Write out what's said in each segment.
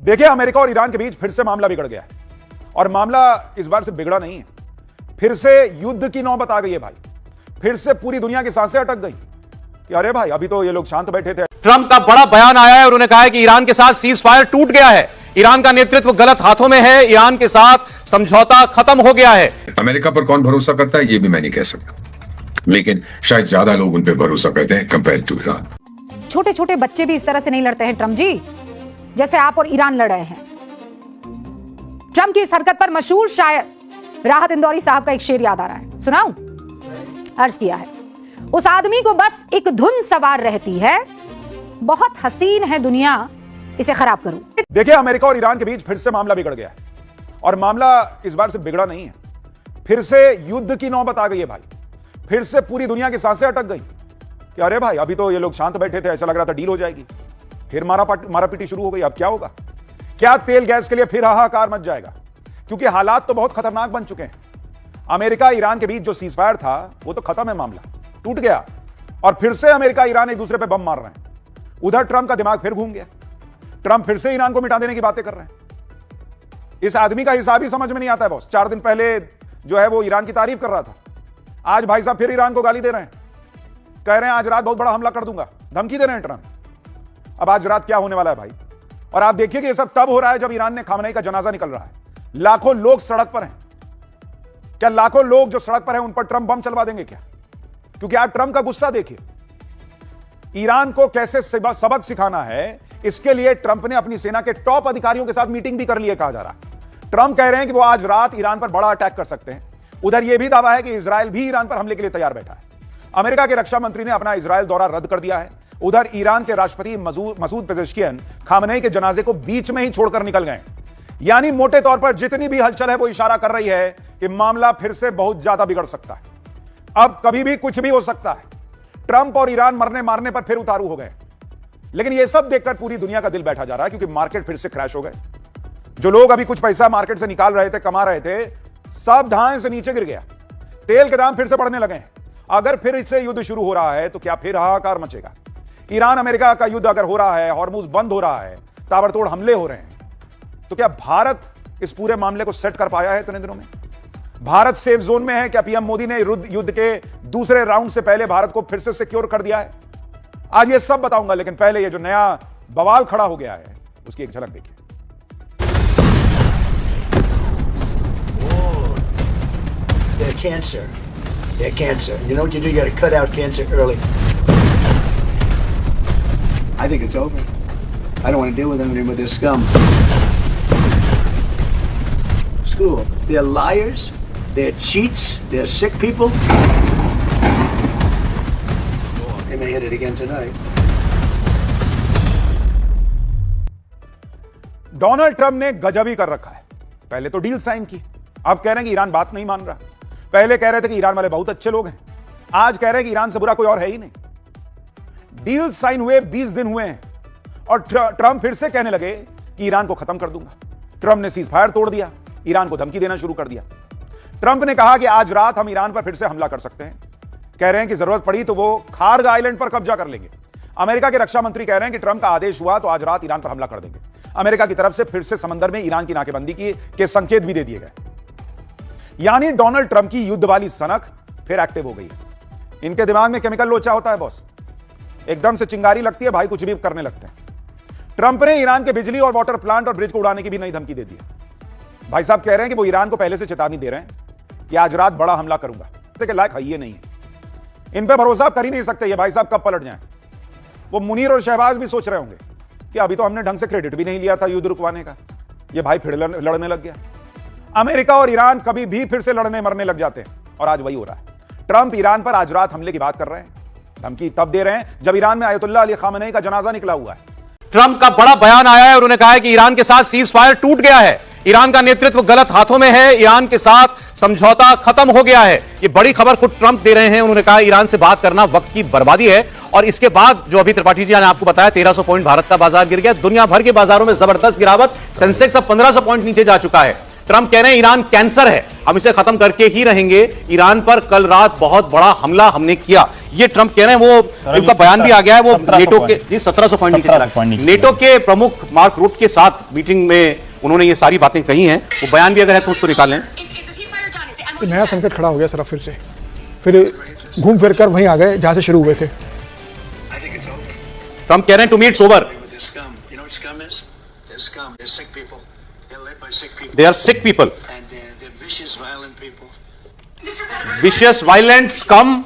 देखिए, अमेरिका और ईरान के बीच फिर से मामला बिगड़ गया है और मामला इस बार से बिगड़ा नहीं है, फिर से युद्ध की नौबत आ गई है भाई। फिर से पूरी दुनिया की सांसें अटक गई कि अरे भाई, अभी तो ये लोग शांत बैठे थे। ट्रंप का बड़ा बयान आया है और उन्होंने कहा है कि ईरान के साथ सीज फायर टूट गया है, ईरान का नेतृत्व गलत हाथों में है, ईरान के साथ समझौता खत्म हो गया है। अमेरिका पर कौन भरोसा करता है ये भी मैं नहीं कह सकता, लेकिन शायद ज्यादा लोग उन पर भरोसा करते हैं कंपेयर टू ईरान। छोटे छोटे बच्चे भी इस तरह से नहीं लड़ते हैं ट्रंप जी, जैसे आप और ईरान लड़ रहे हैं। ट्रंप की इस हरकत पर मशहूर शायर राहत इंदौरी साहब का एक शेर याद आ रहा है, सुनाऊं? अर्ज किया है, उस आदमी को बस एक धुन सवार रहती है, बहुत हसीन है दुनिया, इसे खराब करूं। देखिए, अमेरिका और ईरान के बीच फिर से मामला बिगड़ गया है और मामला इस बार से बिगड़ा नहीं है, फिर से युद्ध की नौबत आ गई है भाई। फिर से पूरी दुनिया की सांसें अटक गई कि अरे भाई, अभी तो ये लोग शांत बैठे थे, ऐसा लग रहा था डील हो जाएगी, फिर मारापीटी शुरू हो गई। अब क्या होगा? क्या तेल गैस के लिए फिर हाहाकार मच जाएगा? क्योंकि हालात तो बहुत खतरनाक बन चुके हैं। अमेरिका ईरान के बीच जो सीजफायर था वो तो खत्म है, मामला टूट गया और फिर से अमेरिका ईरान एक दूसरे पे बम मार रहे हैं। उधर ट्रंप का दिमाग फिर घूम गया, ट्रंप फिर से ईरान को मिटा देने की बातें कर रहे हैं। इस आदमी का हिसाब ही समझ में नहीं आता है बॉस। 4 दिन पहले जो है वो ईरान की तारीफ कर रहा था, आज भाई साहब फिर ईरान को गाली दे रहे हैं, कह रहे हैं आज रात बहुत बड़ा हमला कर दूंगा, धमकी दे रहे हैं ट्रंप। अब आज रात क्या होने वाला है भाई? और आप देखिए कि ये सब तब हो रहा है जब ईरान ने खामनेई का जनाजा निकल रहा है। लाखों लोग सड़क पर हैं। क्या लाखों लोग जो सड़क पर हैं उन पर ट्रंप बम चलवा देंगे क्या? क्योंकि आप ट्रंप का गुस्सा देखिए। ईरान को कैसे सबक सिखाना है, इसके लिए ट्रंप ने अपनी सेना के टॉप अधिकारियों के साथ मीटिंग भी कर ली है, कहा जा रहा है। ट्रंप कह रहे हैं कि वो आज रात ईरान पर बड़ा अटैक कर सकते हैं। उधर यह भी दावा है कि इजराइल भी ईरान पर हमले के लिए तैयार बैठा है। अमेरिका के रक्षा मंत्री ने अपना इजराइल दौरा रद्द कर दिया है। उधर ईरान के राष्ट्रपति मसूद पेजेश्कियन खामनेई के जनाजे को बीच में ही छोड़कर निकल गए। यानी मोटे तौर पर जितनी भी हलचल है वो इशारा कर रही है कि मामला फिर से बहुत ज्यादा बिगड़ सकता है। अब कभी भी कुछ भी हो सकता है। ट्रंप और ईरान मरने मारने पर फिर उतारू हो गए, लेकिन यह सब देखकर पूरी दुनिया का दिल बैठा जा रहा है, क्योंकि मार्केट फिर से क्रैश हो गए। जो लोग अभी कुछ पैसा मार्केट से निकाल रहे थे, कमा रहे थे, सब धाएं से नीचे गिर गया। तेल के दाम फिर से बढ़ने लगे हैं। अगर फिर इससे युद्ध शुरू हो रहा है तो क्या फिर हाहाकार मचेगा? ईरान अमेरिका का युद्ध अगर हो रहा है, हॉर्मुज बंद हो रहा है, ताबड़तोड़ हमले हो रहे हैं, तो क्या भारत इस पूरे मामले को सेट कर पाया है इतने दिनों में? भारत सेफ जोन में है? क्या पीएम मोदी ने युद्ध के दूसरे राउंड से पहले भारत को फिर से सिक्योर कर दिया है? आज ये सब बताऊंगा, लेकिन पहले ये जो नया बवाल खड़ा हो गया है उसकी एक झलक देखिए। They're cancer. You know what you do? You got to cut out cancer early. I think it's over. I don't want to deal with them anymore. They're scum. Screw them. They're liars. They're cheats. They're sick people. They may hit it again tonight. Donald Trump ने गजब ही कर रखा है। पहले तो deal sign की, अब कह रहे हैं कि ईरान बात नहीं मान रहा। पहले कह रहे थे कि ईरान वाले बहुत अच्छे लोग हैं, आज कह रहे हैं कि ईरान से बुरा कोई और है ही नहीं। डील साइन हुए 20 दिन हुए हैं और ट्रंप फिर से कहने लगे कि ईरान को खत्म कर दूंगा। ट्रंप ने सीज फायर तोड़ दिया, ईरान को धमकी देना शुरू कर दिया। ट्रंप ने कहा कि आज रात हम ईरान पर फिर से हमला कर सकते हैं। कह रहे हैं कि जरूरत पड़ी तो वो खार्ग आइलैंड पर कब्जा कर लेंगे। अमेरिका के रक्षा मंत्री कह रहे हैं कि ट्रंप का आदेश हुआ तो आज रात ईरान पर हमला कर देंगे। अमेरिका की तरफ से फिर से समंदर में ईरान की नाकेबंदी के संकेत भी दे दिए गए। यानी डोनाल्ड ट्रंप की युद्ध वाली सनक फिर एक्टिव हो गई है। इनके दिमाग में केमिकल लोचा होता है बॉस, एकदम से चिंगारी लगती है भाई, कुछ भी करने लगते हैं। ट्रंप ने ईरान के बिजली और वाटर प्लांट और ब्रिज को उड़ाने की भी नई धमकी दे दी है। भाई साहब कह रहे हैं कि वो ईरान को पहले से चेतावनी दे रहे हैं कि आज रात बड़ा हमला करूंगा। के लायक है ये नहीं है, इन पर भरोसा आप कर ही नहीं सकते। ये भाई साहब कब पलट जाएं। वो मुनीर और शहबाज भी सोच रहे होंगे कि अभी तो हमने ढंग से क्रेडिट भी नहीं लिया था युद्ध रुकवाने का, ये भाई फिर लड़ने लग गया। अमेरिका और ईरान कभी भी फिर से लड़ने मरने लग जाते हैं और आज वही हो रहा है। ट्रंप ईरान पर आज रात हमले की बात कर रहे हैं, धमकी तब दे रहे हैं जब ईरान में आयतुल्लाह अली खामनेई का जनाजा निकला हुआ है। ट्रंप का बड़ा बयान आया है और उन्होंने कहा है कि ईरान के साथ सीज फायर टूट गया है, ईरान का नेतृत्व गलत हाथों में है, ईरान के साथ समझौता खत्म हो गया है। ये बड़ी खबर खुद ट्रंप दे रहे हैं। उन्होंने कहा ईरान से बात करना वक्त की बर्बादी है। और इसके बाद जो अभी त्रिपाठी जी ने आपको बताया, 1300 पॉइंट भारत का बाजार गिर गया। दुनिया भर के बाजारों में जबरदस्त गिरावट, सेंसेक्स अब 1500 पॉइंट नीचे जा चुका है। ट्रंप कह रहे हैं ईरान कैंसर है, हम इसे खत्म करके ही रहेंगे। ईरान पर कल रात बहुत बड़ा हमला हमने किया, ये ट्रंप कह रहे हैं। वो उनका बयान भी आ गया है, वो नेटो के 1700 पॉइंट नीचे चला। नेटो के प्रमुख मार्क रूट के साथ मीटिंग में उन्होंने ये सारी बातें कही हैं। वो बयान भी अगर है तो उसको निकाल लें। नया संकट खड़ा हो गया सर, फिर घूम फिर कर वहीं आ गए जहां से शुरू हुए थे। ट्रंप कह रहे हैं to me it's over, they are sick people, vicious violent scum,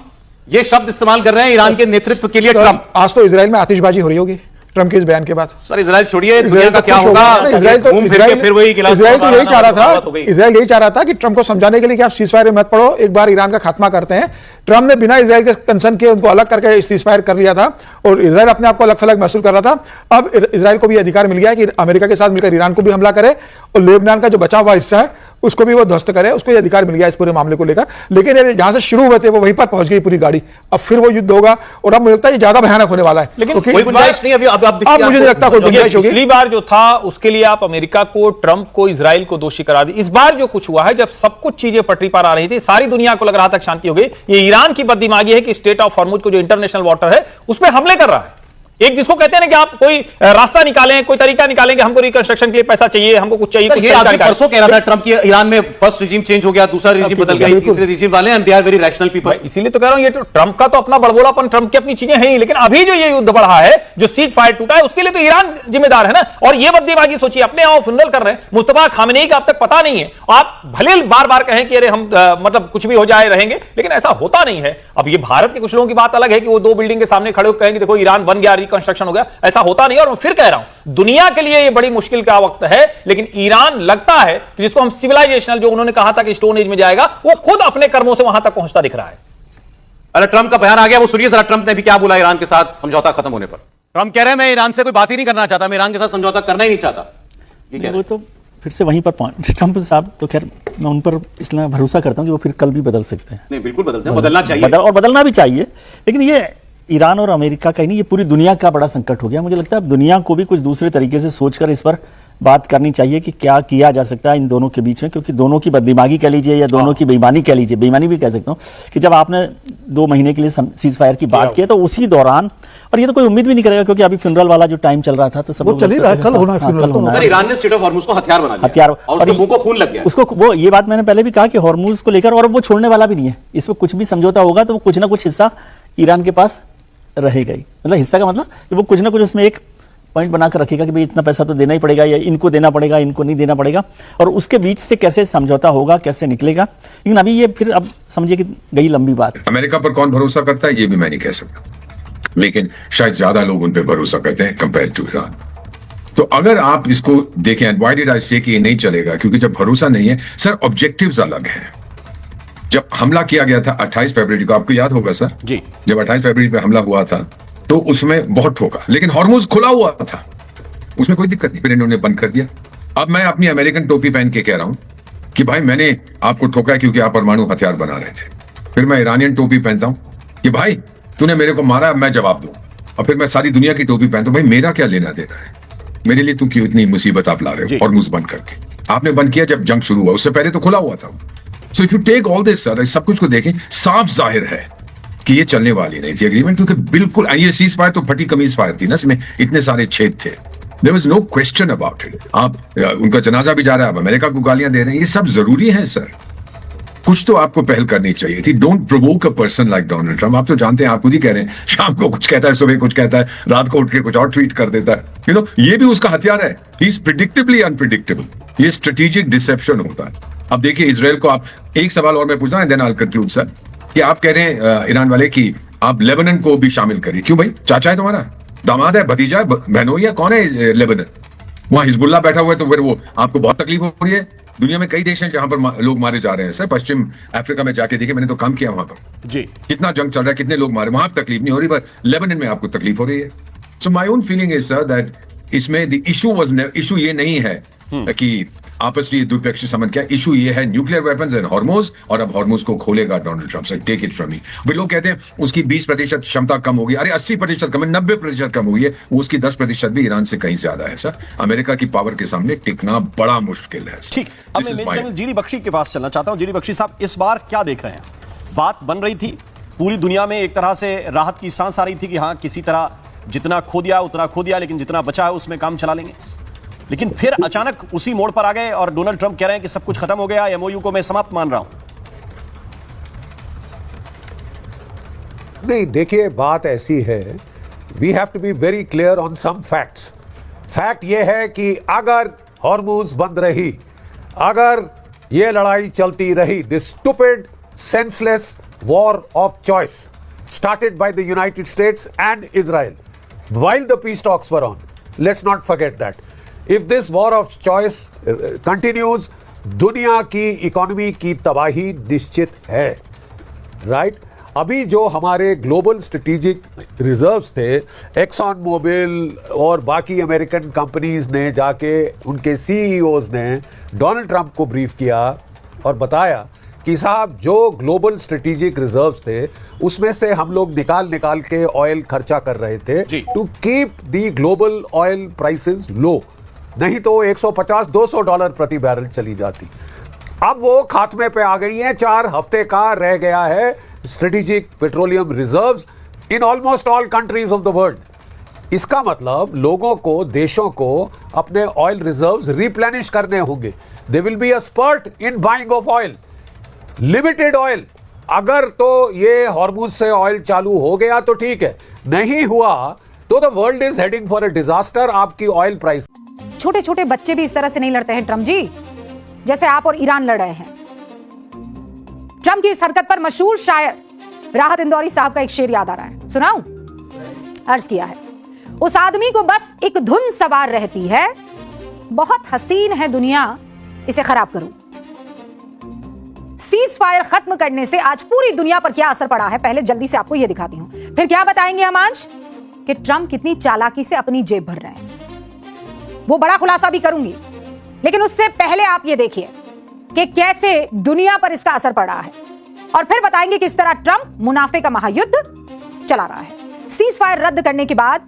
ये शब्द इस्तेमाल कर रहे हैं ईरान के नेतृत्व के लिए ट्रंप। आज तो इजराइल में आतिशबाजी हो रही होगी ट्रंप के इस बयान के बाद। सर इजराइल छोड़िए, दुनिया का क्या होगा? इजराइल तो फिर वही गिलास इजराइल तो यही चाह रहा था, इजराइल यही चाह रहा था कि ट्रंप को समझाने के लिए कि आप सीजफायर में मत पड़ो, एक बार ईरान का खात्मा करते हैं। ट्रंप ने बिना इजराइल के कंसर्न के उनको अलग करके सीजफायर कर लिया था और इजराइल अपने आप को अलग थलग महसूस कर रहा था। अब इजराइल को भी अधिकार मिल गया है कि अमेरिका के साथ मिलकर ईरान को भी हमला करे और लेबनान का जो बचा हुआ हिस्सा है उसको भी वो ध्वस्त करे, उसको ये अधिकार मिल गया इस पूरे मामले को लेकर। लेकिन जहां से शुरू हुए थे वो वहीं पर पहुंच गई पूरी गाड़ी। अब फिर वो युद्ध होगा और अब मुझे लगता है ये ज्यादा भयानक होने वाला है। लेकिन कोई गुंजाइश नहीं अभी, अब मुझे नहीं लगता कोई गुंजाइश होगी। पिछली बार जो था उसके लिए आप अमेरिका को, ट्रंप को, इजराइल को दोषी करा दी। इस बार जो कुछ हुआ है, जब सब कुछ चीजें पटरी पर आ रही थी, सारी दुनिया को लग रहा था शांति हो गई, ये ईरान की बददिमागी है कि स्टेट ऑफ हॉर्मुज को जो इंटरनेशनल वाटर है उस पर हमले कर रहा है। एक जिसको कहते हैं ना कि आप कोई रास्ता निकालें, कोई तरीका निकालें कि हमको रिकंस्ट्रक्शन के लिए पैसा चाहिए, हमको कुछ चाहिए। ये आदमी परसों कह रहा था ट्रंप की ईरान में फर्स्ट रिजीम चेंज हो गया, दूसरा रिजीम बदल गया, तीसरे रिजीम वाले and they are very rational people. इसीलिए तो कह रहा हूं, ये तो ट्रंप का तो अपना बड़बोलापन, ट्रंप की अपनी चीजें हैं ही, लेकिन अभी जो ये युद्ध बढ़ा है, जो सीज फायर टूटा है, उसके लिए तो ईरान जिम्मेदार है ना। और ये बददिमागी सोचिए, अपने आप फुनल कर रहे हैं। मुस्तफा खामेनेई का अब तक पता नहीं है। आप भले बार बार कहें कि अरे हम मतलब कुछ भी हो जाए रहेंगे, लेकिन ऐसा होता नहीं है। अब ये भारत के कुछ लोगों की बात अलग है कि वो दो बिल्डिंग के सामने खड़े होकर कहेंगे देखो ईरान बन गया, रिकंस्ट्रक्शन हो गया, ऐसा होता नहीं। और मैं फिर कह रहा हूं, दुनिया के लिए ये बड़ी मुश्किल का वक्त है, लेकिन ईरान लगता है कि जिसको हम सिविलाइजेशनल, जो उन्होंने कहा था कि स्टोन एज में जाएगा, वो खुद अपने कर्मों से वहां तक पहुंचता दिख रहा है। अरे ट्रंप का बयान आ गया, वो सुनिए जरा ट्रंप ने भी क्या बोला ईरान के साथ समझौता खत्म होने पर। ट्रंप कह रहे हैं मैं ईरान से कोई बात ही नहीं करना चाहता, मैं ईरान के साथ समझौता करना ही नहीं चाहता। वो तो फिर से वहीं पर ट्रंप साहब तो खैर मैं उन पर इसलिए भरोसा करता हूं कि वो फिर कल भी बदल सकते हैं। नहीं बिल्कुल बदलते हैं, बदलना चाहिए और बदलना भी चाहिए। लेकिन ये ईरान और अमेरिका का ही नहीं, ये पूरी दुनिया का बड़ा संकट हो गया। मुझे लगता है अब दुनिया को भी कुछ दूसरे तरीके से सोचकर इस पर बात करनी चाहिए कि क्या किया जा सकता है इन दोनों के बीच में, क्योंकि दोनों की बददिमागी कह लीजिए या दोनों की बेईमानी कह लीजिए, बेईमानी भी कह सकता हूं कि जब आपने 2 महीने के लिए सीज फायर की बात की तो उसी दौरान, और ये तो कोई उम्मीद भी नहीं करेगा क्योंकि अभी फ्यूनरल वाला जो टाइम चल रहा था तो सब वो चल ही रहा है, कल होना है फ्यूनरल। ईरान ने स्टेट ऑफ हॉर्मुज को हथियार बना लिया, हथियार, और उसके मुंह को खून लग गया उसको। वो ये बात मैंने पहले भी कहा कि हॉर्मुज को लेकर, और वो छोड़ने वाला भी नहीं है। इसमें कुछ भी समझौता होगा तो वो कुछ ना कुछ हिस्सा ईरान के पास रहेगा ही। मतलब हिस्सा का मतलब कि वो कुछ ना कुछ उसमें एक पॉइंट बनाकर रखेगा कि भाई इतना पैसा तो देना ही पड़ेगा, या इनको देना पड़ेगा, इनको नहीं देना पड़ेगा, और उसके बीच से कैसे समझौता होगा, कैसे निकलेगा। लेकिन अभी ये फिर अब समझिए कि गई लंबी बात। अमेरिका पर कौन भरोसा करता है ये भी मैं नहीं कह सकता, लेकिन शायद ज्यादा लोग उन पर भरोसा करते हैं कंपेयर टू ईरान। तो अगर आप इसको देखें, व्हाई डिड आई से कि ये नहीं चलेगा, क्योंकि जब भरोसा नहीं है सर, ऑब्जेक्टिव्स अलग हैं। जब हमला किया गया था 28 फरवरी को, आपको याद होगा सर जी, जब 28 फरवरी पे हमला हुआ था तो उसमें बहुत ठोका, लेकिन हॉर्मुज खुला हुआ था, उसमें कोई दिक्कत नहीं, फिर इन्होंने बंद कर दिया। अब मैं अपनी अमेरिकन टोपी पहन के कह रहा हूं कि भाई मैंने आपको ठोका क्योंकि आप परमाणु हथियार बना रहे थे। फिर मैं ईरानियन टोपी पहनता हूं कि भाई तूने मेरे को मारा, मैं जवाब दूं। और फिर मैं सारी दुनिया की टोपी पहनता हूं, भाई मेरा क्या लेना देना है, मेरे लिए तू क्यों इतनी मुसीबत आप ला रहे हो हॉर्मुज बंद करके। आपने बंद किया जब जंग शुरू हुआ, उससे पहले तो खुला हुआ था। So if you take all this sir, सब कुछ को देखें, साफ जाहिर है कि ये चलने वाली नहीं थी एग्रीमेंट, क्योंकि बिल्कुल ये सीज फायर तो फटी कमीज फायर थी ना, इसमें इतने सारे छेद थे, there was no question about it. आप उनका जनाजा भी जा रहा है, आप अमेरिका को गालियां दे रहे हैं, ये सब जरूरी है सर। कुछ तो आपको पहल करनी चाहिए थी। Don't provoke a person like Donald Trump. आप तो जानते हैं, आप खुद ही कह रहे हैं, शाम को कुछ कहता है, सुबह कुछ कहता है, रात को उठ के कुछ और ट्वीट कर देता है। यू नो, ये भी उसका हथियार है। He is predictably unpredictable. ये स्ट्रेटेजिक डिसेप्शन होता है। अब देखिए इसराइल को, आप एक सवाल और मैं पूछ रहा हूं, then I will conclude sir, कि आप कह रहे हैं ईरान वाले कि आप लेबनान को भी शामिल करिए। क्यों भाई? चाचा है तुम्हारा, दामाद है, भतीजा है, बहनोई है, कौन है लेबनान? वहां हिजबुल्लाह बैठा हुआ है, तो फिर वो आपको बहुत तकलीफ हो रही है। दुनिया में कई देश हैं जहां पर लोग मारे जा रहे हैं सर। पश्चिम अफ्रीका में जाके देखिए, मैंने तो काम किया वहां पर जी, कितना जंग चल रहा है, कितने लोग मारे, वहां तकलीफ नहीं हो रही, पर लेबनान में आपको तकलीफ हो रही है। So my own feeling is sir that इसमें द इशू वाज इशू ये नहीं है कि आपस में द्विपक्षीय संबंध क्या इशू ये है न्यूक्लियर वेपन्स एंड हॉर्मोज, और अब हॉर्मोज को खोलेगा डोनाल्ड ट्रंप से, टेक इट फ्रॉम मी। वे लोग कहते हैं उसकी 20% क्षमता कम होगी, अरे 80% कम है, 90% कम हुई है, वो उसकी 10% भी ईरान से कहीं ज्यादा है। सर, अमेरिका की पावर के सामने टिकना बड़ा मुश्किल है। ठीक, अब मैं मेजर जनरल जीडी बख्शी के पास चलना चाहता हूं। जीडी बख्शी साहब, इस बार क्या देख रहे हैं? बात बन रही थी, पूरी दुनिया में एक तरह से राहत की सांस आ रही थी कि हाँ किसी तरह जितना खो दिया उतना खो दिया, लेकिन जितना बचा है उसमें काम चला लेंगे। लेकिन फिर अचानक उसी मोड़ पर आ गए और डोनाल्ड ट्रंप कह रहे हैं कि सब कुछ खत्म हो गया, एमओयू को मैं समाप्त मान रहा हूं। नहीं, देखिए बात ऐसी है, we have to be very clear on some facts. Fact ये है कि अगर हॉर्मुज बंद रही, अगर ये लड़ाई चलती रही, this stupid senseless war of choice started by the United States and Israel while the peace talks were on. Let's not forget that. If this war of choice continues, दुनिया की इकोनॉमी की तबाही निश्चित है, राइट? अभी जो हमारे global strategic reserves थे, एक्सॉन मोबिल और बाकी अमेरिकन कंपनीज ने जाके उनके सीईओज ने डोनाल्ड ट्रंप को ब्रीफ किया और बताया कि साहब जो ग्लोबल स्ट्रेटेजिक रिजर्व्स थे उसमें से हम लोग निकाल के ऑयल खर्चा कर रहे थे to keep the global oil prices low, नहीं तो 150-200 डॉलर प्रति बैरल चली जाती। अब वो खात्मे पे आ गई हैं, 4 हफ्ते का रह गया है strategic petroleum reserves in almost all countries of the world. इसका मतलब लोगों को, देशों को अपने ऑयल रिजर्व्स रिप्लेनिश करने होंगे। They will be a spurt in buying of oil, limited oil. अगर तो ये हॉर्मुज से ऑयल चालू हो गया तो ठीक है, नहीं हुआ तो the world is heading for a disaster. आपकी ऑयल प्राइस, छोटे छोटे बच्चे भी इस तरह से नहीं लड़ते हैं ट्रम्प जी, जैसे आप और ईरान लड़ रहे हैं। ट्रम्प की इस हरकत पर मशहूर शायर राहत इंदौरी साहब का एक शेर याद आ रहा है, सुनाऊं? अर्ज किया है, उस आदमी को बस एक धुन सवार रहती है, बहुत हसीन है दुनिया, इसे खराब करूं। सीज फायर खत्म करने से आज पूरी दुनिया पर क्या असर पड़ा है, पहले जल्दी से आपको यह दिखाती हूं, फिर क्या बताएंगे हम आज कि ट्रंप कितनी चालाकी से अपनी जेब भर रहे हैं। वो बड़ा खुलासा भी करूंगी, लेकिन उससे पहले आप ये देखिए कि कैसे दुनिया पर इसका असर पड़ा है, और फिर बताएंगे किस तरह ट्रंप मुनाफे का महायुद्ध चला रहा है। सीज फायर रद्द करने के बाद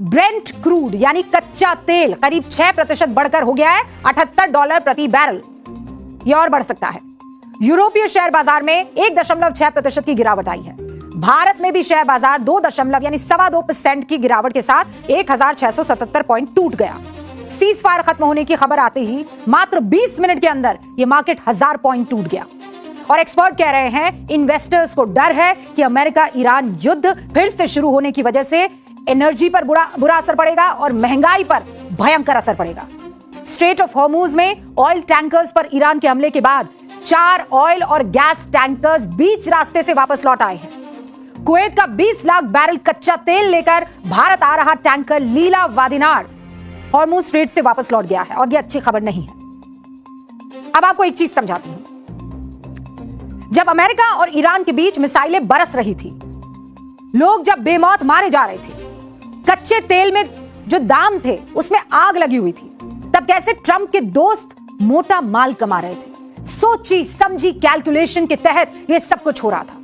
ब्रेंट क्रूड यानी कच्चा तेल करीब 6% बढ़कर हो गया है $78 प्रति बैरल। यह और बढ़ सकता है। यूरोपीय शेयर बाजार में 1.6% की गिरावट आई है। भारत में भी शेयर बाजार 2% की गिरावट के साथ 1677 पॉइंट टूट गया। सीज फायर खत्म होने की खबर आते ही मात्र 20 मिनट के अंदर यह मार्केट 1000 पॉइंट टूट गया। और एक्सपर्ट कह रहे हैं इन्वेस्टर्स को डर है कि अमेरिका ईरान युद्ध फिर से शुरू होने की वजह से एनर्जी पर बुरा असर पड़ेगा और महंगाई पर भयंकर असर पड़ेगा। स्ट्रेट ऑफ हॉर्मुज में ऑयल टैंकर्स पर ईरान के हमले के बाद 4 ऑयल और गैस टैंकर्स बीच रास्ते से वापस लौट आए हैं। कुवैत का 20 लाख बैरल कच्चा तेल लेकर भारत आ रहा टैंकर लीला वादिनार हॉर्मुज स्ट्रेट से वापस लौट गया है, और यह अच्छी खबर नहीं है। अब आपको एक चीज समझाती हूं। जब अमेरिका और ईरान के बीच मिसाइलें बरस रही थी, लोग जब बेमौत मारे जा रहे थे, कच्चे तेल में जो दाम थे उसमें आग लगी हुई थी, तब कैसे ट्रंप के दोस्त मोटा माल कमा रहे थे। सोची समझी कैलकुलेशन के तहत यह सब कुछ हो रहा था,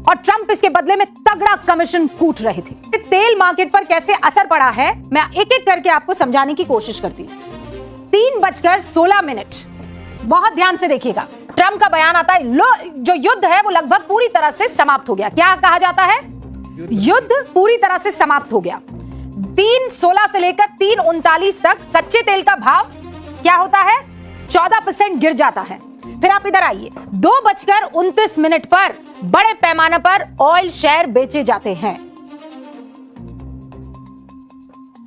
और ट्रंप इसके बदले में तगड़ा कमीशन कूट रहे थे। तेल मार्केट पर कैसे असर पड़ा है मैं एक एक करके आपको समझाने की कोशिश करती हूं। 3:16 बहुत ध्यान से देखिएगा। ट्रंप का बयान आता है, जो युद्ध है वो लगभग पूरी तरह से समाप्त हो गया। क्या कहा जाता है? युद्ध पूरी तरह से समाप्त हो गया। 3:16 से लेकर 3:39 तक कच्चे तेल का भाव क्या होता है? 14% गिर जाता है। फिर आप इधर आइए, 2:29 पर बड़े पैमाने पर ऑयल शेयर बेचे जाते हैं।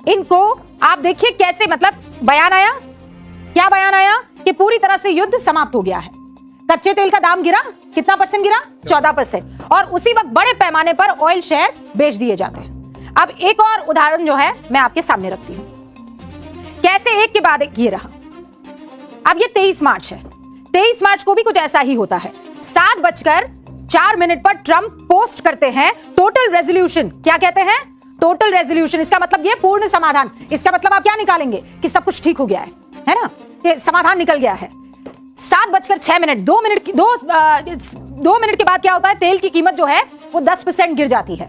इनको आप देखिए कैसे, मतलब बयान आया, क्या बयान आया कि पूरी तरह से युद्ध समाप्त हो गया है। कच्चे तेल का दाम गिरा, कितना परसेंट गिरा? 14%। और उसी वक्त बड़े पैमाने पर ऑयल शेयर बेच दिए जाते हैं। अब एक और उदाहरण जो है मैं आपके सामने रखती हूं, कैसे एक के बाद एक ये रहा। अब ये 23 मार्च है। 23 मार्च को भी कुछ ऐसा ही होता है। 7:04 पर ट्रंप पोस्ट करते हैं टोटल रेजोल्यूशन। क्या कहते हैं? Total resolution. इसका मतलब ये पूर्ण समाधान। इसका मतलब आप क्या निकालेंगे कि सब कुछ ठीक हो गया है। है ना, ये समाधान निकल गया है। 7:06, 2 मिनट के बाद क्या होता है, तेल की कीमत जो है वो 10% गिर जाती है।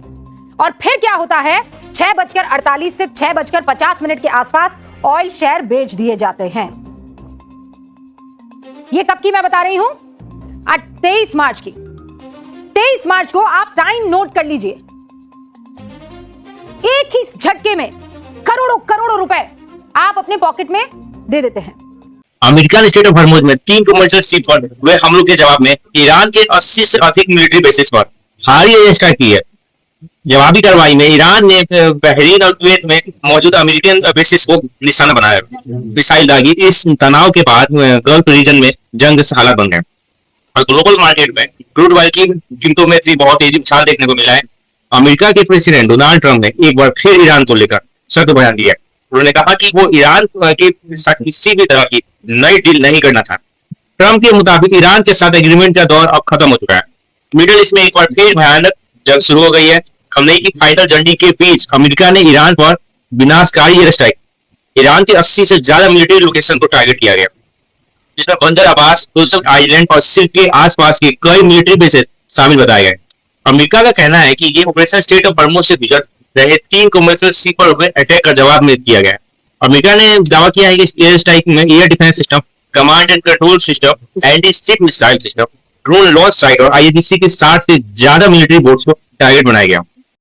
और फिर क्या होता है, 6:48 से 6:50 के आसपास ऑयल शेयर बेच दिए जाते हैं। ये कब की मैं बता रही हूं, 23 मार्च की। 23 मार्च को आप टाइम नोट कर लीजिए। एक ही झटके में करोड़ों रुपए आप अपने पॉकेट में दे देते हैं। अमेरिकन स्टेट ऑफ हॉर्मुज में 3 कमर्शियल शिप पर हुए हमलों के जवाब में ईरान के 80 से अधिक मिलिट्री बेसिस पर भारी एयर स्ट्राइक की है। जवाबी कार्रवाई में ईरान ने बहरीन और कुवैत में मौजूद अमेरिकन बेसिस को निशाना बनाया, मिसाइल दागी। इस तनाव के बाद गल्फ रीजन में जंग से हालात बन गए और ग्लोबल मार्केट में क्रूड ऑयल की कीमतों में बहुत तेजी उछाल देखने को मिला है। अमेरिका के प्रेसिडेंट डोनाल्ड ट्रंप ने एक बार फिर ईरान को लेकर सख्त बयान दिया। उन्होंने कहा कि वो ईरान के साथ किसी भी तरह की नई डील नहीं करना चाहते। ट्रंप के मुताबिक ईरान के साथ एग्रीमेंट का दौर अब खत्म हो चुका है। मिडिल ईस्ट में एक बार फिर भयानक जंग शुरू हो गई है। खमेनी की फाइनल झंडी के बीच अमेरिका ने ईरान पर विनाशकारी एयर स्ट्राइक, ईरान के 80 से ज्यादा मिलिट्री लोकेशन को टारगेट किया गया, जिसमें बंदर अब्बास, आइलैंड और सिर्फ के आसपास के कई मिलिट्री बेसेस शामिल बताए गए। अमेरिका का कहना है कि ये ऑपरेशन स्टेट ऑफ हॉर्मुज से गुजर रहे 3 कमर्शियल शिप पर हुए अटैक का जवाब में किया गया। अमेरिका ने दावा किया है कि एयर स्ट्राइक में air defence system, command and control system, anti ship missile system, drone launch site और IADC के 60 से ज्यादा मिलिट्री बोट्स को टारगेट बनाया गया।